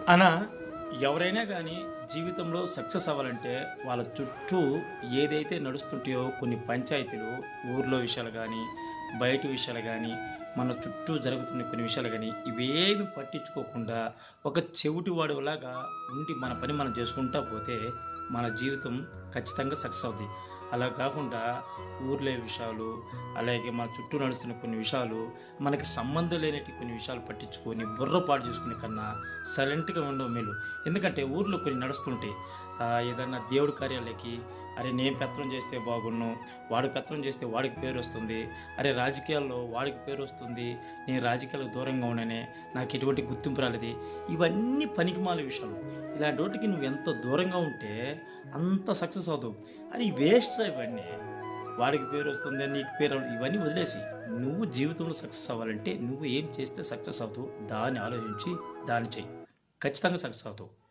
అనా ఎవరైనా కానీ జీవితంలో సక్సెస్ అవ్వాలంటే వాళ్ళ చుట్టూ ఏదైతే నడుస్తుంటాయో కొన్ని పంచాయతీలు, ఊర్లో విషయాలు కానీ, బయట విషయాలు కానీ, మన చుట్టూ జరుగుతున్న కొన్ని విషయాలు కానీ ఇవేమి పట్టించుకోకుండా ఒక చెవిటివాడులాగా ఉండి మన పని మనం చేసుకుంటా పోతే మన జీవితం ఖచ్చితంగా సక్సెస్ అవుద్ది. అలా కాకుండా ఊర్లో విషయాలు, అలాగే మన చుట్టూ నడుస్తున్న కొన్ని విషయాలు, మనకి సంబంధం లేనటి కొన్ని విషయాలు పట్టించుకొని బుర్ర పాడు చేసుకునే కన్నా సైలెంట్‌గా ఉండడం మేలు. ఎందుకంటే ఊర్లో కొన్ని నడుస్తుంటాయి. ఏదన్నా దేవుడి కార్యాలకి, అరే నేను పెత్తనం చేస్తే బాగున్ను, వాడు పెత్తనం చేస్తే వాడికి పేరొస్తుంది, అరే రాజకీయాల్లో వాడికి పేరొస్తుంది, నేను రాజకీయాలకు దూరంగా ఉన్నానే, నాకు ఎటువంటి గుర్తింపు రాలేదు. ఇవన్నీ పనికిమాలిన విషయాలు. ఇలాంటి వాటికి నువ్వు ఎంత దూరంగా ఉంటే అంత సక్సెస్ అవుతావు. అని వేస్ట్ ఇవన్నీ. వాడికి పేరొస్తుంది, నీకు పేరు ఇవన్నీ వదిలేసి నువ్వు జీవితంలో సక్సెస్ అవ్వాలంటే నువ్వు ఏం చేస్తే సక్సెస్ అవుతావు దాన్ని ఆలోచించి దాన్ని చెయ్యి. ఖచ్చితంగా సక్సెస్ అవుతావు.